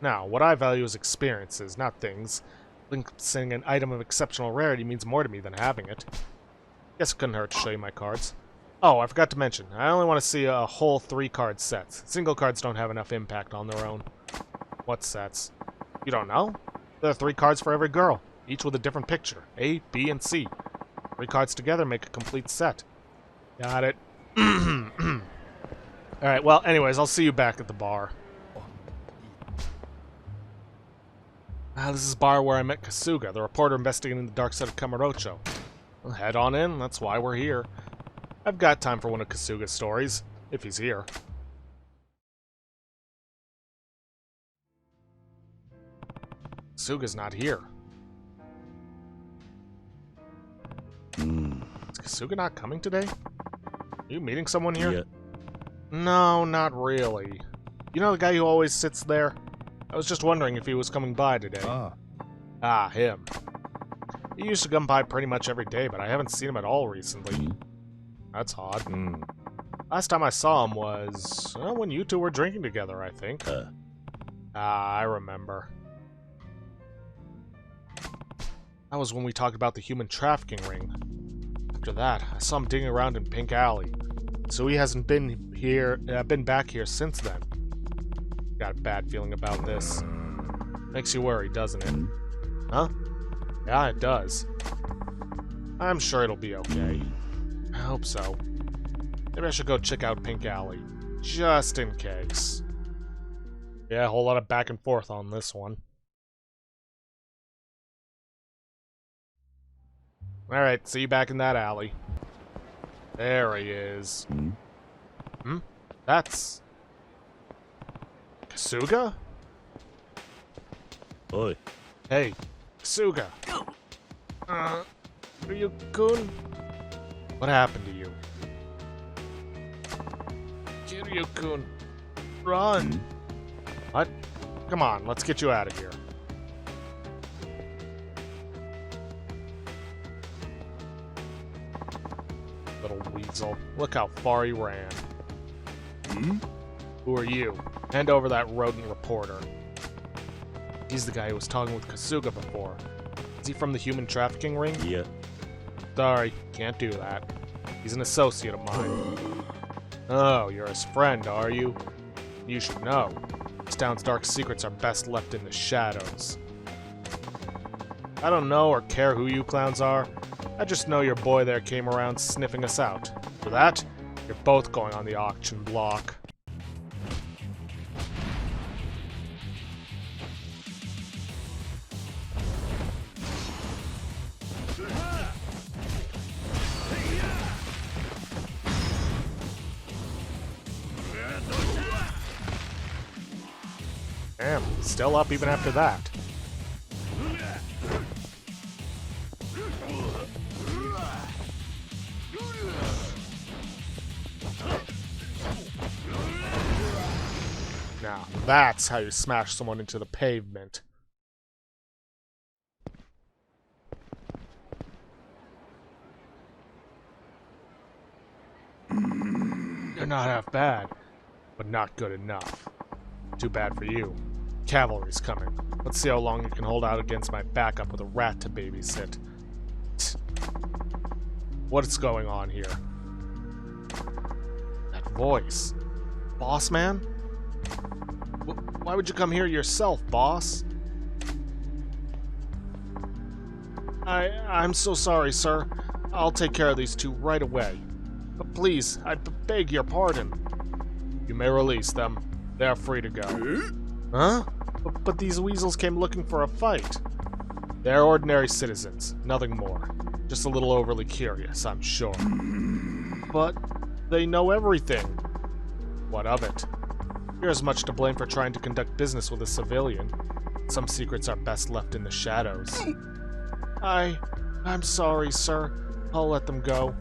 [SPEAKER 1] Now, what I value is experiences, not things. Glimpsing an item of exceptional rarity means more to me than having it. Guess it couldn't hurt to show you my cards. Oh, I forgot to mention, I only want to see a whole 3-card sets. Single cards don't have enough impact on their own. What sets? You don't know? There are 3 cards for every girl, each with a different picture. A, B, and C. 3 cards together make a complete set. Got it. Alright, well, anyways, I'll see you back at the bar. This is the bar where I met Kasuga, the reporter investigating the dark side of Kamurocho. Well, head on in, that's why we're here. I've got time for one of Kasuga's stories, if he's here. Kasuga's not here. Is Kasuga not coming today? Are you meeting someone here?
[SPEAKER 3] Yeah.
[SPEAKER 1] No, not really. You know the guy who always sits there? I was just wondering if he was coming by today. Ah, him. He used to come by pretty much every day, but I haven't seen him at all recently. That's odd. Last time I saw him was when you two were drinking together, I think. I remember. That was when we talked about the human trafficking ring. After that, I saw him digging around in Pink Alley. So he hasn't been here, been back here since then. Got a bad feeling about this. Makes you worry, doesn't it? Huh? Yeah, it does. I'm sure it'll be okay. I hope so. Maybe I should go check out Pink Alley. Just in case. Yeah, a whole lot of back and forth on this one. Alright, see you back in that alley. There he is. That's... Kasuga?
[SPEAKER 3] Oi.
[SPEAKER 1] Hey, Kasuga. Kiryu-kun? What happened to you? Kiryu-kun, run! What? Come on, let's get you out of here. Little weasel. Look how far he ran. Who are you? Hand over that rodent reporter. He's the guy who was talking with Kasuga before. Is he from the human trafficking ring?
[SPEAKER 3] Yeah.
[SPEAKER 1] Sorry, can't do that. He's an associate of mine. Oh, you're his friend, are you? You should know. This town's dark secrets are best left in the shadows. I don't know or care who you clowns are. I just know your boy there came around sniffing us out. For that, you're both going on the auction block. Damn, still up even after that. Now, that's how you smash someone into the pavement. You're not half bad, but not good enough. Too bad for you. Cavalry's coming. Let's see how long you can hold out against my backup with a rat to babysit. What's going on here? That voice. Boss man? Why would you come here yourself, boss? I'm so sorry, sir. I'll take care of these two right away. But please, I beg your pardon. You may release them. They are free to go. Huh? But these weasels came looking for a fight. They're ordinary citizens, nothing more. Just a little overly curious, I'm sure. But they know everything. What of it? You're as much to blame for trying to conduct business with a civilian. Some secrets are best left in the shadows. I'm sorry, sir. I'll let them go.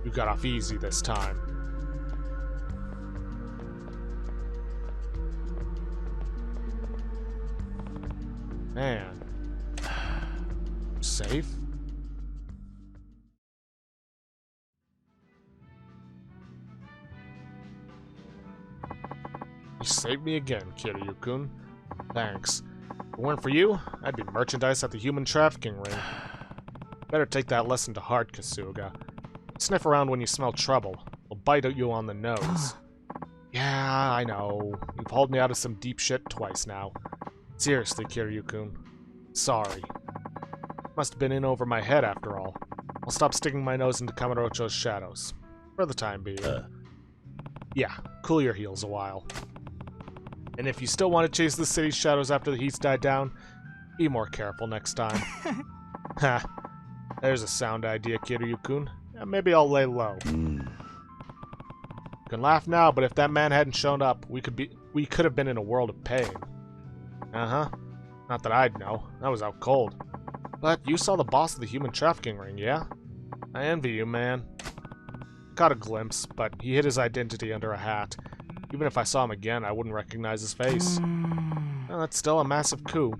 [SPEAKER 1] You got off easy this time. Man. Safe? You saved me again, Kiryu-kun. Thanks. If it weren't for you, I'd be merchandise at the human trafficking ring. Better take that lesson to heart, Kasuga. Sniff around when you smell trouble. I'll bite at you on the nose. Yeah, I know. You've hauled me out of some deep shit twice now. Seriously, Kiryu-kun. Sorry. Must have been in over my head after all. I'll stop sticking my nose into Kamurocho's shadows. For the time being. Yeah, cool your heels a while. And if you still want to chase the city's shadows after the heat's died down, be more careful next time. Ha. There's a sound idea, Kiryu-kun. Yeah, maybe I'll lay low. You can laugh now, but if that man hadn't shown up, we could have been in a world of pain. Uh-huh. Not that I'd know. I was out cold. But you saw the boss of the human trafficking ring, yeah? I envy you, man. Caught a glimpse, but he hid his identity under a hat. Even if I saw him again, I wouldn't recognize his face. Well, that's still a massive coup.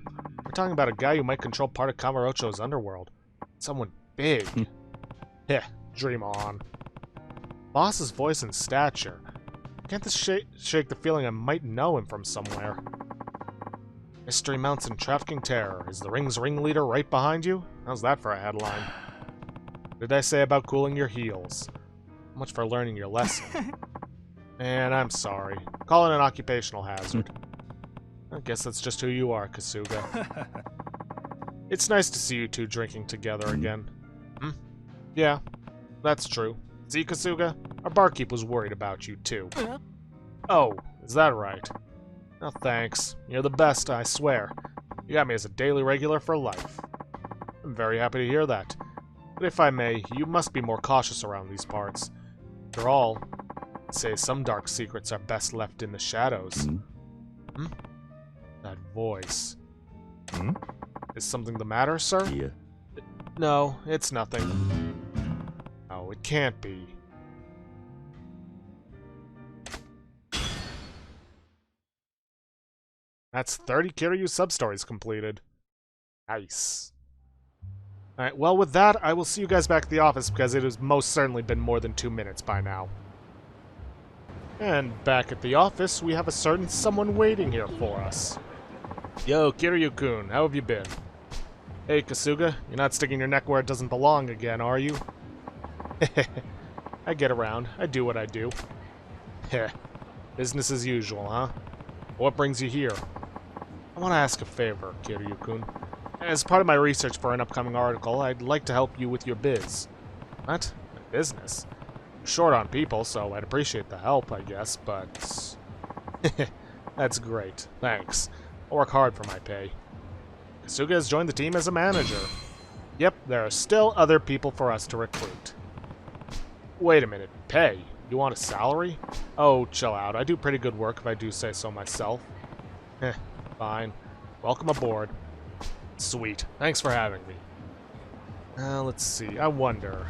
[SPEAKER 1] We're talking about a guy who might control part of Kamurocho's underworld. Someone big. Heh, dream on. Boss's voice and stature. Can't this shake the feeling I might know him from somewhere? Mystery mounts in trafficking terror. Is the ring's ringleader right behind you? How's that for a headline? What did I say about cooling your heels? Much for learning your lesson. Man, I'm sorry. Call it an occupational hazard. I guess that's just who you are, Kasuga. It's nice to see you two drinking together again. Yeah, that's true. See, Kasuga? Our barkeep was worried about you, too. Oh, is that right? Oh, thanks. You're the best, I swear. You got me as a daily regular for life. I'm very happy to hear that. But if I may, you must be more cautious around these parts. After all, I'd say some dark secrets are best left in the shadows. That voice. Is something the matter, sir?
[SPEAKER 3] Yeah.
[SPEAKER 1] No, it's nothing. Oh, it can't be. That's 30 Kiryu sub-stories completed. Nice. Alright, well with that, I will see you guys back at the office because it has most certainly been more than 2 minutes by now. And back at the office, we have a certain someone waiting here for us. Yo, Kiryu-kun, how have you been? Hey, Kasuga, you're not sticking your neck where it doesn't belong again, are you? I get around. I do what I do. Heh. Business as usual, huh? What brings you here? I want to ask a favor, Kiryu-kun. As part of my research for an upcoming article, I'd like to help you with your biz. What? My business? I'm short on people, so I'd appreciate the help, I guess, but... That's great. Thanks. I'll work hard for my pay. Kasuga has joined the team as a manager. Yep, there are still other people for us to recruit. Wait a minute. Pay? You want a salary? Oh, chill out. I do pretty good work if I do say so myself. Fine. Welcome aboard. Sweet. Thanks for having me. Let's see. I wonder...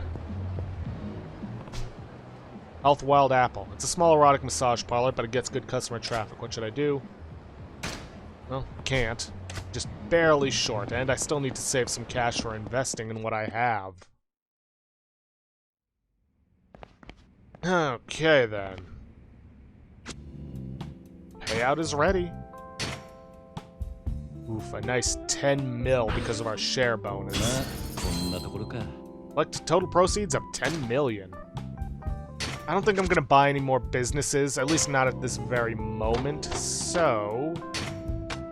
[SPEAKER 1] Health Wild Apple. It's a small erotic massage parlor, but it gets good customer traffic. What should I do? Well, can't. Just barely short, and I still need to save some cash for investing in what I have. Okay, then. Payout is ready. Oof, a nice 10 mil because of our share bonus. Collect total proceeds of 10 million. I don't think I'm gonna buy any more businesses, at least not at this very moment, so...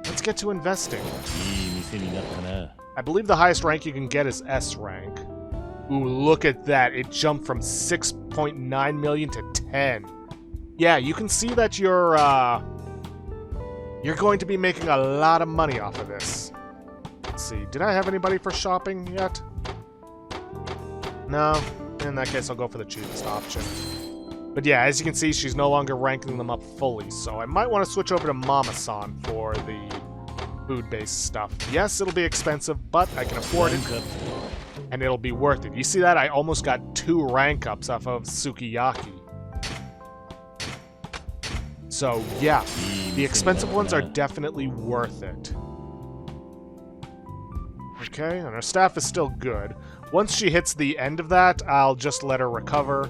[SPEAKER 1] let's get to investing. I believe the highest rank you can get is S rank. Ooh, look at that. It jumped from 6.9 million to 10. Yeah, you can see that you're going to be making a lot of money off of this. Let's see. Did I have anybody for shopping yet? No. In that case, I'll go for the cheapest option. But yeah, as you can see, she's no longer ranking them up fully, so I might want to switch over to Mama-san for the food-based stuff. Yes, it'll be expensive, but I can afford it, and it'll be worth it. You see that? I almost got 2 rank ups off of Sukiyaki. So yeah, the expensive ones are definitely worth it. Okay, and our staff is still good. Once she hits the end of that, I'll just let her recover.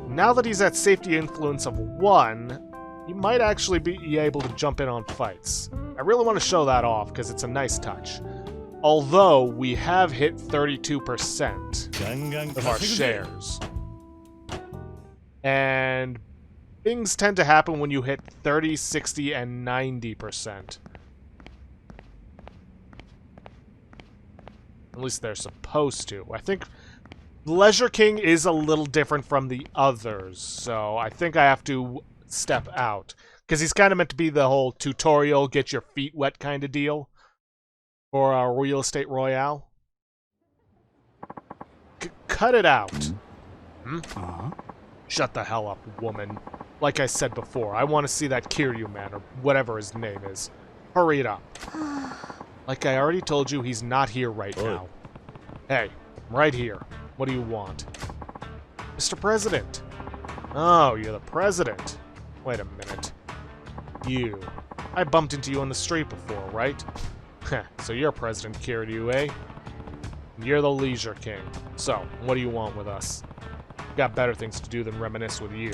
[SPEAKER 1] Now that he's at safety influence of 1, he might actually be able to jump in on fights. I really want to show that off because it's a nice touch. Although, we have hit 32% of our shares. And things tend to happen when you hit 30, 60, and 90%. At least they're supposed to. I think Leisure King is a little different from the others, so I think I have to step out. Because he's kind of meant to be the whole tutorial, get your feet wet kind of deal for our Real Estate Royale. Cut it out. Shut the hell up, woman. Like I said before, I want to see that Kiryu man, or whatever his name is. Hurry it up. Like I already told you, he's not here right now. Hey, I'm right here. What do you want? Mr. President. Oh, you're the president. Wait a minute. You. I bumped into you on the street before, right? So you're President Kiryu, eh? You're the Leisure King. So, what do you want with us? Got better things to do than reminisce with you.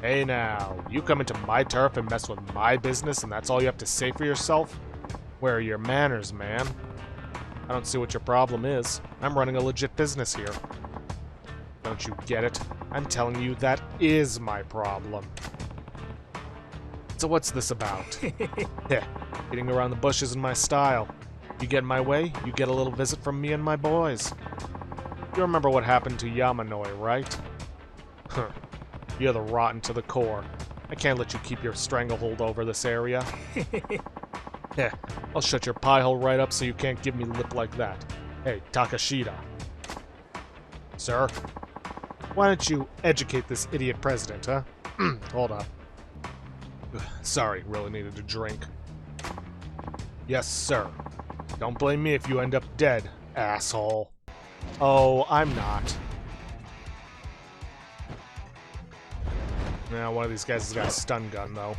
[SPEAKER 1] Hey now, you come into my turf and mess with my business and that's all you have to say for yourself? Where are your manners, man? I don't see what your problem is. I'm running a legit business here. Don't you get it? I'm telling you that is my problem. So what's this about? Yeah, getting around the bushes in my style. You get in my way, you get a little visit from me and my boys. You remember what happened to Yamanoi, right? Huh. You're the rotten to the core. I can't let you keep your stranglehold over this area. Yeah, I'll shut your pie hole right up so you can't give me lip like that. Hey, Takashita. Sir? Why don't you educate this idiot president, huh? Hold up. Sorry, really needed a drink. Yes, sir. Don't blame me if you end up dead, asshole. Oh, I'm not. Now, one of these guys has got a stun gun, though.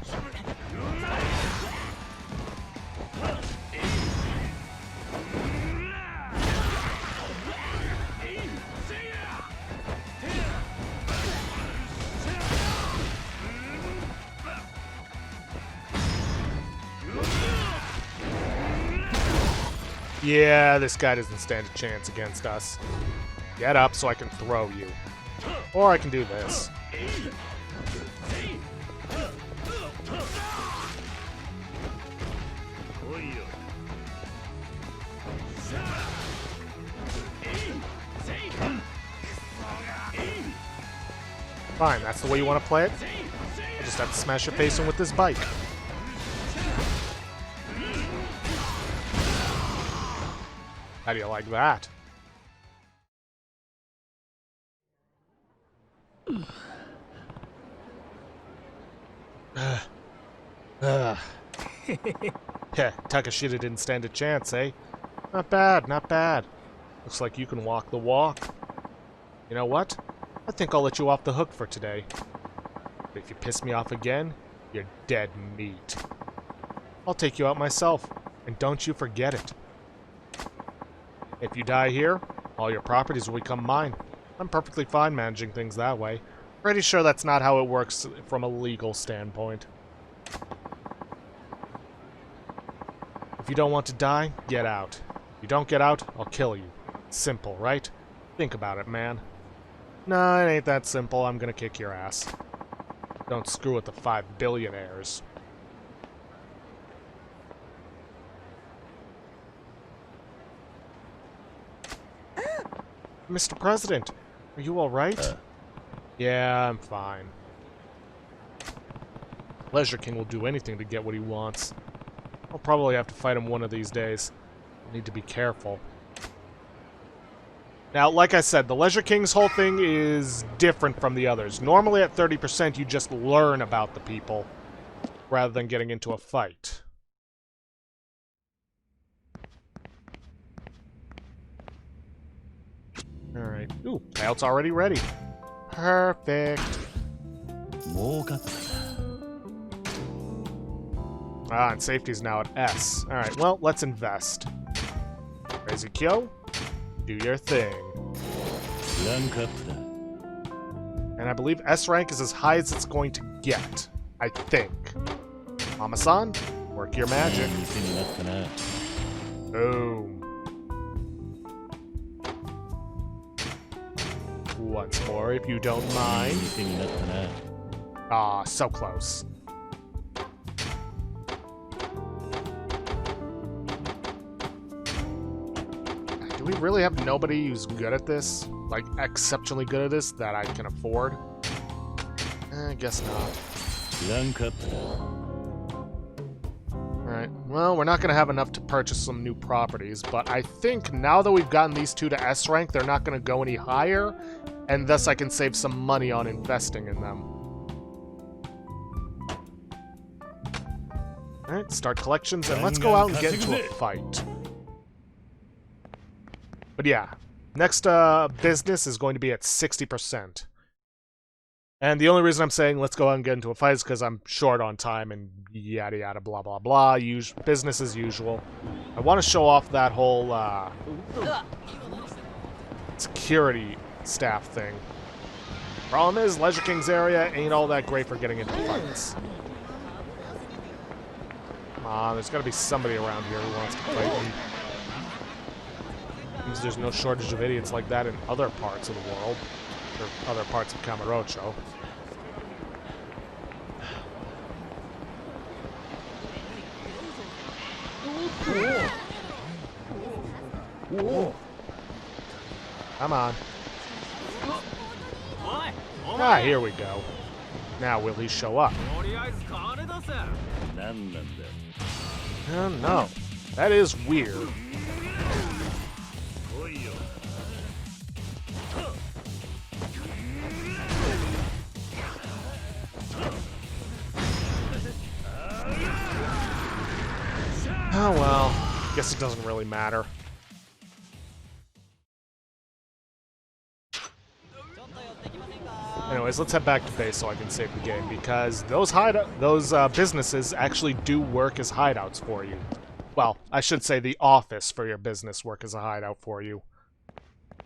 [SPEAKER 1] Yeah, this guy doesn't stand a chance against us. Get up so I can throw you. Or I can do this. Fine, that's the way you want to play it? I just have to smash your face in with this bike. How do you like that? Heh, Takashita didn't stand a chance, eh? Not bad, not bad. Looks like you can walk the walk. You know what? I think I'll let you off the hook for today. But if you piss me off again, you're dead meat. I'll take you out myself, and don't you forget it. If you die here, all your properties will become mine. I'm perfectly fine managing things that way. Pretty sure that's not how it works from a legal standpoint. If you don't want to die, get out. If you don't get out, I'll kill you. Simple, right? Think about it, man. Nah, it ain't that simple. I'm gonna kick your ass. Don't screw with the 5 billionaires. Mr. President, are you alright? Yeah, I'm fine. Leisure King will do anything to get what he wants. I'll probably have to fight him one of these days. I need to be careful. Now, like I said, the Leisure King's whole thing is different from the others. Normally at 30%, you just learn about the people, rather than getting into a fight. Alright. Ooh, payout's already ready. Perfect. Ah, and safety's now at S. Alright, well, let's invest. Crazy Kyo, do your thing. And I believe S rank is as high as it's going to get. I think. Mama-san, work your magic. Boom. Once more, if you don't mind. Ah, so close. Do we really have nobody who's good at this? Like, exceptionally good at this that I can afford? I guess not. Alright, well, we're not going to have enough to purchase some new properties, but I think now that we've gotten these two to S rank, they're not going to go any higher, and thus I can save some money on investing in them. Alright, start collections, and let's go out and get into a fight. But yeah, next business is going to be at 60%. And the only reason I'm saying let's go out and get into a fight is because I'm short on time and yada yada blah blah blah. Business as usual. I want to show off that whole security staff thing. Problem is, Leisure King's area ain't all that great for getting into fights. Come on, there's got to be somebody around here who wants to fight me. Seems there's no shortage of idiots like that in other parts of the world. Or other parts of Kamurocho. Come on. Ah, here we go. Now will he show up? Oh no. That is weird. Oh well, guess it doesn't really matter. Anyways, let's head back to base so I can save the game, because those businesses actually do work as hideouts for you. Well, I should say the office for your business work as a hideout for you.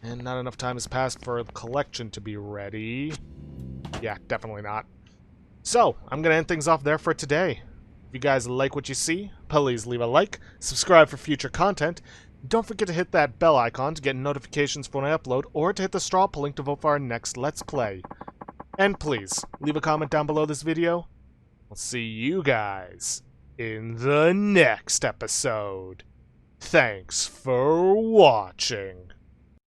[SPEAKER 1] And not enough time has passed for the collection to be ready. Yeah, definitely not. So, I'm going to end things off there for today. If you guys like what you see, please leave a like, subscribe for future content, Don't forget to hit that bell icon to get notifications when I upload, or to hit the straw poll link to vote for our next Let's Play. And please, leave a comment down below this video. I'll see you guys in the next episode. Thanks for watching.